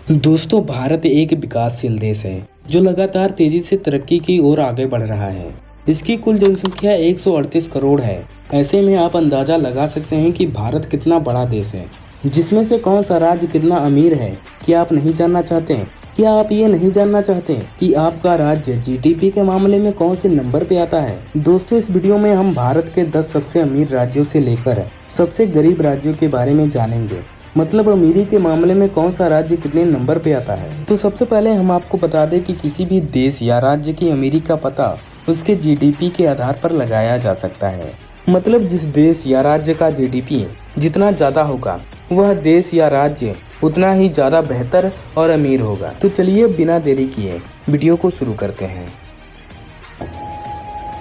दोस्तों, भारत एक विकासशील देश है जो लगातार तेजी से तरक्की की ओर आगे बढ़ रहा है। इसकी कुल जनसंख्या 138 करोड़ है। ऐसे में आप अंदाजा लगा सकते हैं कि भारत कितना बड़ा देश है। जिसमें से कौन सा राज्य कितना अमीर है, क्या आप नहीं जानना चाहते हैं? क्या आप ये नहीं जानना चाहते कि आपका राज्य जीडीपी के मामले में कौन से नंबर पे आता है? दोस्तों, इस वीडियो में हम भारत के 10 सबसे अमीर राज्यों से लेकर सबसे गरीब राज्यों के बारे में जानेंगे। मतलब अमीरी के मामले में कौन सा राज्य कितने नंबर पे आता है। तो सबसे पहले हम आपको बता दें कि किसी भी देश या राज्य की अमीरी का पता उसके जीडीपी के आधार पर लगाया जा सकता है। मतलब जिस देश या राज्य का जीडीपी जितना ज़्यादा होगा, वह देश या राज्य उतना ही ज़्यादा बेहतर और अमीर होगा। तो चलिए बिना देरी किए वीडियो को शुरू करते हैं।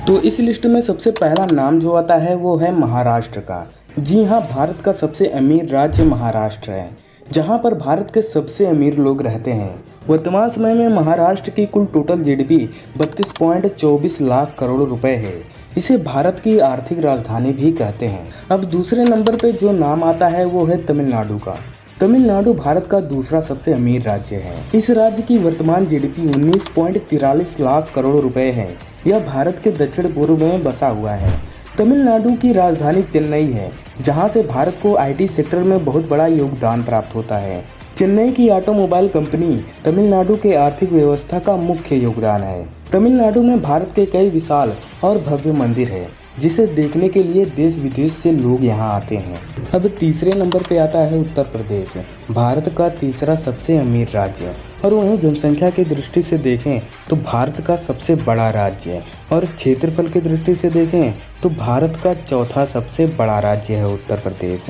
तो इस लिस्ट में सबसे पहला नाम जो आता है वो है महाराष्ट्र का। जी हाँ, भारत का सबसे अमीर राज्य महाराष्ट्र है, जहाँ पर भारत के सबसे अमीर लोग रहते हैं। वर्तमान समय में महाराष्ट्र की कुल टोटल जीडीपी 32.24 लाख करोड़ रुपए है। इसे भारत की आर्थिक राजधानी भी कहते हैं। अब दूसरे नंबर पे जो नाम आता है वो है तमिलनाडु का। तमिलनाडु भारत का दूसरा सबसे अमीर राज्य है। इस राज्य की वर्तमान जीडीपी 19.43 लाख करोड़ रुपए है। यह भारत के दक्षिण पूर्व में बसा हुआ है। तमिलनाडु की राजधानी चेन्नई है, जहां से भारत को आईटी सेक्टर में बहुत बड़ा योगदान प्राप्त होता है। चेन्नई की ऑटोमोबाइल कंपनी तमिलनाडु के आर्थिक व्यवस्था का मुख्य योगदान है। तमिलनाडु में भारत के कई विशाल और भव्य मंदिर है, जिसे देखने के लिए देश विदेश से लोग यहाँ आते हैं। अब तीसरे नंबर पे आता है उत्तर प्रदेश, भारत का तीसरा सबसे अमीर राज्य। और वहीं जनसंख्या की दृष्टि से देखें तो भारत का सबसे बड़ा राज्य, और क्षेत्रफल की दृष्टि से देखें तो भारत का चौथा सबसे बड़ा राज्य है उत्तर प्रदेश।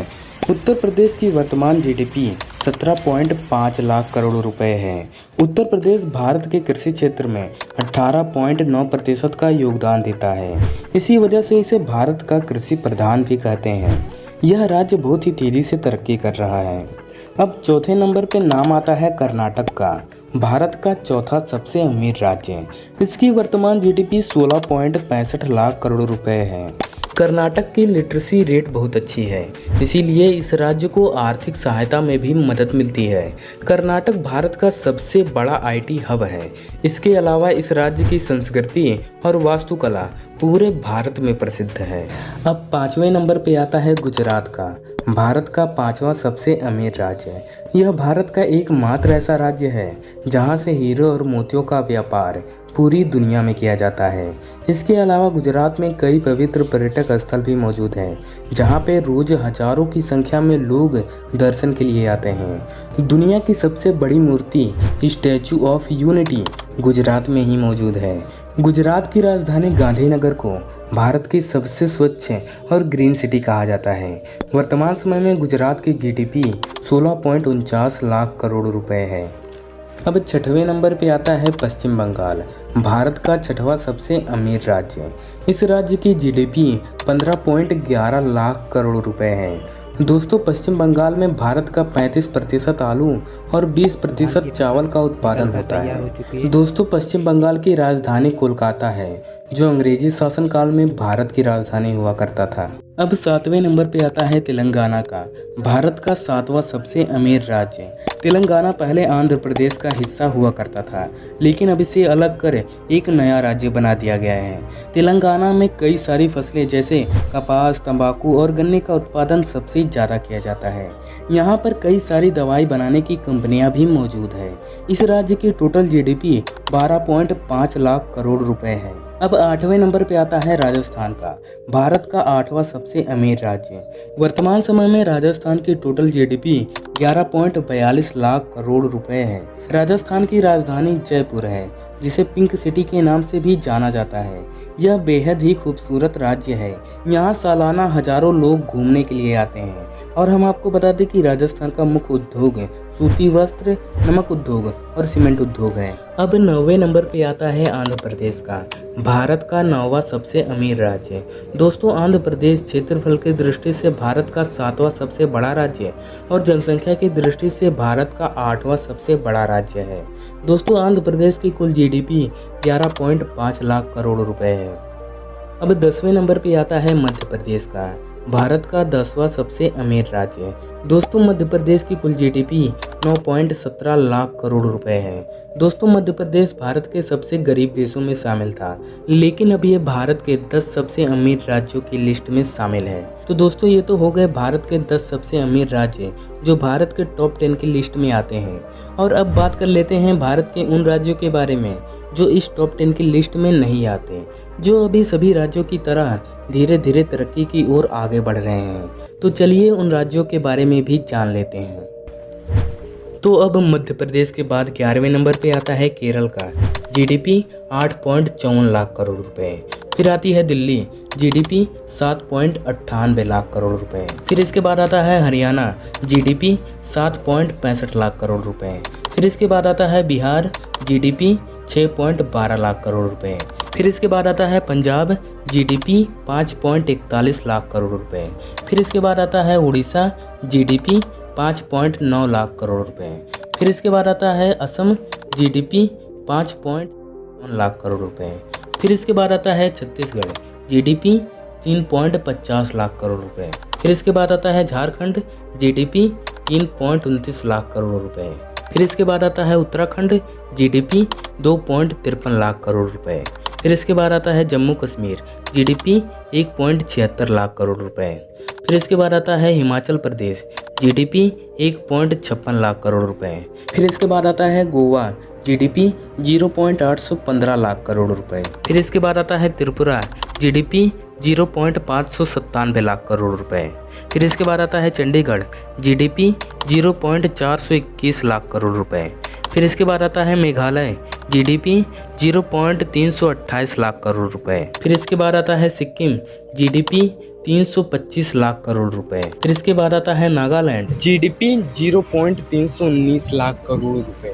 उत्तर प्रदेश की वर्तमान जीडीपी 17.5 लाख करोड़ रुपए है। उत्तर प्रदेश भारत के कृषि क्षेत्र में 18.9% का योगदान देता है। इसी वजह से इसे भारत का कृषि प्रधान भी कहते हैं। यह राज्य बहुत ही तेजी से तरक्की कर रहा है। अब चौथे नंबर पे नाम आता है कर्नाटक का, भारत का चौथा सबसे अमीर राज्य। इसकी वर्तमान जीडीपी 16.65 लाख करोड़ रुपए है। कर्नाटक की लिटरेसी रेट बहुत अच्छी है, इसीलिए इस राज्य को आर्थिक सहायता में भी मदद मिलती है। कर्नाटक भारत का सबसे बड़ा आईटी हब है। इसके अलावा इस राज्य की संस्कृति और वास्तुकला पूरे भारत में प्रसिद्ध है। अब पाँचवें नंबर पे आता है गुजरात का, भारत का पांचवा सबसे अमीर राज्य। यह भारत का एकमात्र ऐसा राज्य है जहां से हीरो और मोतियों का व्यापार पूरी दुनिया में किया जाता है। इसके अलावा गुजरात में कई पवित्र पर्यटक स्थल भी मौजूद हैं, जहां पे रोज हजारों की संख्या में लोग दर्शन के लिए आते हैं। दुनिया की सबसे बड़ी मूर्ति स्टैचू ऑफ यूनिटी गुजरात में ही मौजूद है। गुजरात की राजधानी गांधीनगर को भारत की सबसे स्वच्छ और ग्रीन सिटी कहा जाता है। वर्तमान समय में गुजरात की जीडीपी 16.49 लाख करोड़ रुपए है। अब छठवें नंबर पे आता है पश्चिम बंगाल, भारत का छठवां सबसे अमीर राज्य। इस राज्य की जीडीपी 15.11 लाख करोड़ रुपए है। दोस्तों, पश्चिम बंगाल में भारत का 35% आलू और 20% चावल का उत्पादन होता है। दोस्तों, पश्चिम बंगाल की राजधानी कोलकाता है, जो अंग्रेजी शासनकाल में भारत की राजधानी हुआ करता था। अब सातवें नंबर पे आता है तेलंगाना का, भारत का सातवां सबसे अमीर राज्य। तेलंगाना पहले आंध्र प्रदेश का हिस्सा हुआ करता था, लेकिन अब इसे अलग कर एक नया राज्य बना दिया गया है। तेलंगाना में कई सारी फसलें जैसे कपास, तंबाकू और गन्ने का उत्पादन सबसे ज़्यादा किया जाता है। यहाँ पर कई सारी दवाई बनाने की कंपनियाँ भी मौजूद है। इस राज्य की टोटल जीडीपी 12.5 लाख करोड़ रुपए है। अब आठवें नंबर पे आता है राजस्थान का, भारत का आठवां सबसे अमीर राज्य। वर्तमान समय में राजस्थान की टोटल जीडीपी 11.42 लाख करोड़ रुपए है। राजस्थान की राजधानी जयपुर है, जिसे पिंक सिटी के नाम से भी जाना जाता है। यह बेहद ही खूबसूरत राज्य है। यहाँ सालाना हजारों लोग घूमने के लिए आते हैं। और हम आपको बता दें कि राजस्थान का मुख्य उद्योग सूती वस्त्र, नमक उद्योग और सीमेंट उद्योग है। अब 9वें नंबर पे आता है आंध्र प्रदेश का, भारत का 9वां सबसे अमीर राज्य। दोस्तों, आंध्र प्रदेश क्षेत्रफल की दृष्टि से भारत का 7वां सबसे बड़ा राज्य और जनसंख्या की दृष्टि से भारत का 8वां सबसे बड़ा राज्य है। दोस्तों, आंध्र प्रदेश की कुल जीडीपी 11.5 लाख करोड़ रुपए है। अब 10वें नंबर पे आता है मध्य प्रदेश का, भारत का 10वां सबसे अमीर राज्य। दोस्तों, मध्य प्रदेश की कुल जीडीपी 9.17 लाख करोड़ रुपए है। दोस्तों मध्य प्रदेश भारत के सबसे गरीब देशों में शामिल था, लेकिन अब ये भारत के 10 सबसे अमीर राज्यों की लिस्ट में शामिल है। तो दोस्तों ये तो हो गए भारत के 10 सबसे अमीर राज्य जो भारत के टॉप 10 की लिस्ट में आते हैं। और अब बात कर लेते हैं भारत के उन राज्यों के बारे में जो इस टॉप 10 की लिस्ट में नहीं आते, जो अभी सभी राज्यों की तरह धीरे धीरे तरक्की की ओर आगे बढ़ रहे हैं। तो चलिए उन राज्यों के बारे में भी जान लेते हैं। तो अब मध्य प्रदेश के बाद 11वें नंबर पे आता है केरल का जीडीपी 8.54 लाख करोड़ रुपए। फिर आती है दिल्ली, जीडीपी 7.98 लाख करोड़ रुपए। फिर इसके बाद आता है हरियाणा, जीडीपी 7.65 लाख करोड़ रुपए। फिर इसके बाद आता है बिहार, जीडीपी 6.12 लाख करोड़ रुपए। फिर इसके बाद आता है पंजाब, जीडीपी 5.41 लाख करोड़ रुपए। फिर इसके बाद आता है उड़ीसा, जीडीपी 5.9 लाख करोड़ रुपए। फिर इसके बाद आता है असम, जीडीपी 5.1 लाख करोड़ रुपए। फिर इसके बाद आता है छत्तीसगढ़, जीडीपी 3.50 लाख करोड़ रुपए। फिर इसके बाद आता है झारखंड, जीडीपी 3.29 लाख करोड़ रुपए। फिर इसके बाद आता है उत्तराखंड, जीडीपी 2.53 लाख करोड़ रुपए। फिर इसके बाद आता है जम्मू कश्मीर, जीडीपी 1.76 लाख करोड़ रुपए। फिर इसके बाद आता है हिमाचल प्रदेश, जीडीपी 1.56 लाख करोड़ रुपए। फिर इसके बाद आता है गोवा, जीडीपी 0.815 लाख करोड़ रुपए। फिर इसके बाद आता है त्रिपुरा, जीडीपी 0.597 लाख करोड़ रुपए। फिर इसके बाद आता है चंडीगढ़, जीडीपी 0.421 लाख करोड़ रुपए। फिर इसके बाद आता है मेघालय, जीडीपी 0.328 लाख करोड़ रुपए। फिर इसके बाद आता है सिक्किम, जीडीपी 325 लाख करोड़ रुपए। फिर इसके बाद आता है नागालैंड, जीडीपी 0.319 लाख करोड़ रुपए।